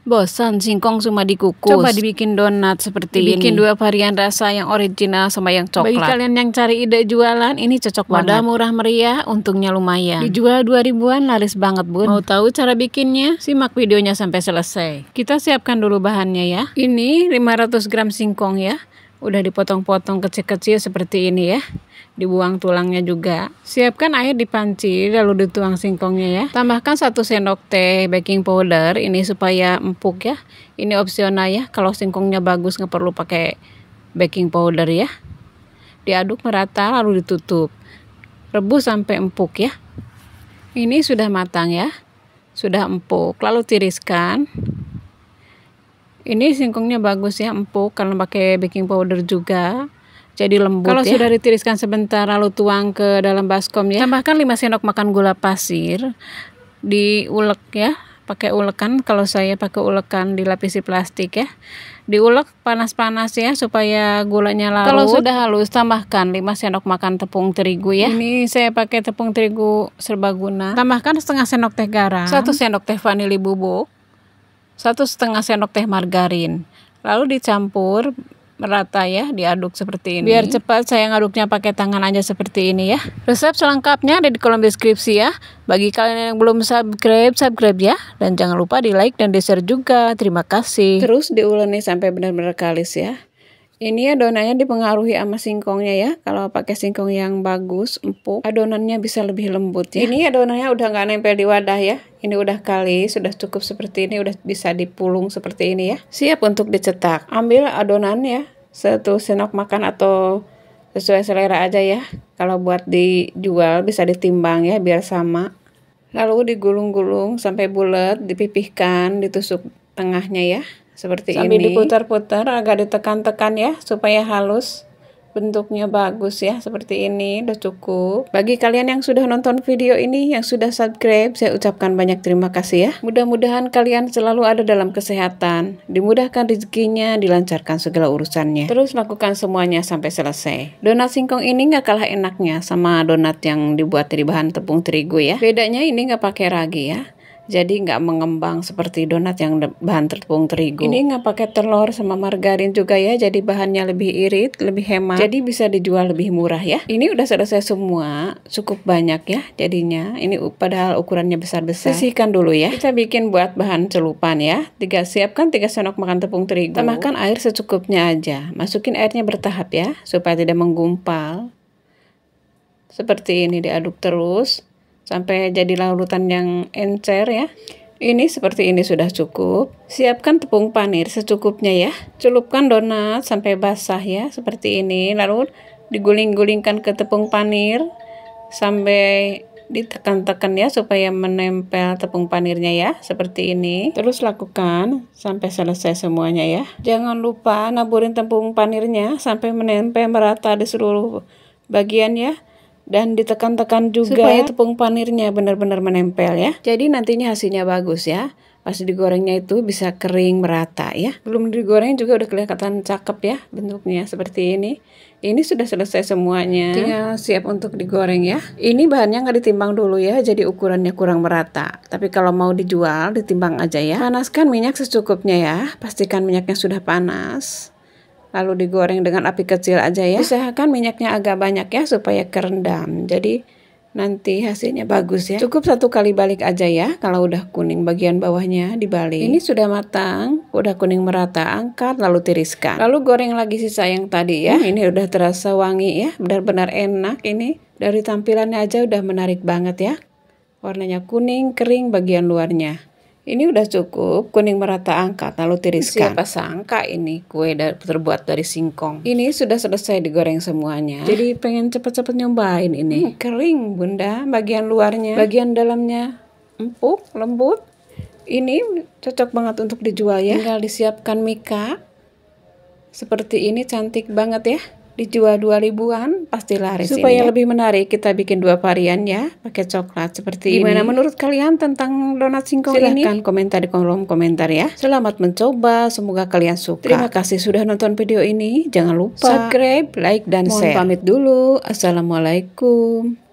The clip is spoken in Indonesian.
Bosan singkong cuma dikukus. Coba dibikin donat seperti ini. Bikin dua varian rasa, yang original sama yang coklat. Bagi kalian yang cari ide jualan, ini cocok banget. Modal murah meriah, untungnya lumayan. Dijual 2000-an, laris banget bun. Mau tahu cara bikinnya? Simak videonya sampai selesai. Kita siapkan dulu bahannya ya. Ini 500 gram singkong ya. Udah dipotong-potong kecil-kecil seperti ini ya. Dibuang tulangnya juga. Siapkan air di panci, lalu dituang singkongnya ya. Tambahkan 1 sendok teh baking powder, ini supaya empuk ya. Ini opsional ya, kalau singkongnya bagus nggak perlu pakai baking powder ya. Diaduk merata lalu ditutup. Rebus sampai empuk ya. Ini sudah matang ya. Sudah empuk, lalu tiriskan. Ini singkongnya bagus ya, empuk karena pakai baking powder juga. Jadi lembut. Kalau ya, sudah ditiriskan sebentar lalu tuang ke dalam baskom ya. Tambahkan 5 sendok makan gula pasir. Diulek ya, pakai ulekan. Kalau saya pakai ulekan dilapisi plastik ya. Diulek panas-panas ya supaya gulanya larut. Kalau sudah halus tambahkan 5 sendok makan tepung terigu ya. Ini saya pakai tepung terigu serbaguna. Tambahkan setengah sendok teh garam, 1 sendok teh vanili bubuk, 1,5 sendok teh margarin. Lalu dicampur merata ya, diaduk seperti ini. Biar cepat saya ngaduknya pakai tangan aja seperti ini ya. Resep selengkapnya ada di kolom deskripsi ya. Bagi kalian yang belum subscribe ya. Dan jangan lupa di like dan di share juga. Terima kasih. Terus diuleni sampai benar-benar kalis ya. Ini adonannya dipengaruhi sama singkongnya ya. Kalau pakai singkong yang bagus, empuk, adonannya bisa lebih lembut ya. Ini adonannya udah nggak nempel di wadah ya. Ini udah kalis, sudah cukup seperti ini, udah bisa dipulung seperti ini ya. Siap untuk dicetak. Ambil adonan ya, 1 sendok makan atau sesuai selera aja ya. Kalau buat dijual bisa ditimbang ya biar sama. Lalu digulung-gulung sampai bulat, dipipihkan, ditusuk tengahnya ya. Seperti sambil ini. Sambil diputar-putar, agak ditekan-tekan ya supaya halus. Bentuknya bagus ya, seperti ini udah cukup. Bagi kalian yang sudah nonton video ini, yang sudah subscribe, saya ucapkan banyak terima kasih ya. Mudah-mudahan kalian selalu ada dalam kesehatan, dimudahkan rezekinya, dilancarkan segala urusannya. Terus lakukan semuanya sampai selesai. Donat singkong ini nggak kalah enaknya sama donat yang dibuat dari bahan tepung terigu ya. Bedanya ini nggak pakai ragi ya. Jadi nggak mengembang seperti donat yang bahan tepung terigu. Ini nggak pakai telur sama margarin juga ya. Jadi bahannya lebih irit, lebih hemat. Jadi bisa dijual lebih murah ya. Ini udah selesai semua, cukup banyak ya jadinya. Ini padahal ukurannya besar-besar. Sisihkan dulu ya. Kita bikin buat bahan celupan ya. Siapkan 3 sendok makan tepung terigu. Tambahkan air secukupnya aja. Masukin airnya bertahap ya, supaya tidak menggumpal. Seperti ini diaduk terus sampai jadi larutan yang encer ya. Ini seperti ini sudah cukup. Siapkan tepung panir secukupnya ya. Celupkan donat sampai basah ya, seperti ini. Lalu diguling-gulingkan ke tepung panir sampai ditekan-tekan ya supaya menempel tepung panirnya ya, seperti ini. Terus lakukan sampai selesai semuanya ya. Jangan lupa naburin tepung panirnya sampai menempel merata di seluruh bagian ya. Dan ditekan-tekan juga supaya tepung panirnya benar-benar menempel ya. Jadi nantinya hasilnya bagus ya. Pas digorengnya itu bisa kering merata ya. Belum digoreng juga udah kelihatan cakep ya bentuknya seperti ini. Ini sudah selesai semuanya. Tinggal siap untuk digoreng ya. Ini bahannya nggak ditimbang dulu ya. Jadi ukurannya kurang merata. Tapi kalau mau dijual ditimbang aja ya. Panaskan minyak secukupnya ya. Pastikan minyaknya sudah panas. Lalu digoreng dengan api kecil aja ya. Usahakan minyaknya agak banyak ya supaya kerendam. Jadi nanti hasilnya bagus ya. Cukup 1 kali balik aja ya. Kalau udah kuning bagian bawahnya dibalik. Ini sudah matang, udah kuning merata, angkat lalu tiriskan. Lalu goreng lagi sisa yang tadi ya. Ini udah terasa wangi ya. Benar-benar enak ini. Dari tampilannya aja udah menarik banget ya. Warnanya kuning, kering bagian luarnya. Ini udah cukup, kuning merata, angkat, lalu tiriskan. Siapa sangka ini kue terbuat dari singkong. Ini sudah selesai digoreng semuanya. Jadi pengen cepet-cepet nyobain ini. Kering bunda, bagian luarnya, bagian dalamnya empuk, lembut. Ini cocok banget untuk dijual ya. Tinggal disiapkan mika. Seperti ini cantik banget ya. Dijual 2000-an pasti laris. Supaya lebih menarik kita bikin 2 varian ya, pakai coklat seperti ini. Gimana menurut kalian tentang donat singkong ini? Silahkan komentar di kolom komentar ya. Selamat mencoba, semoga kalian suka. Terima kasih sudah nonton video ini. Jangan lupa subscribe, like, dan share. Mohon pamit dulu. Assalamualaikum.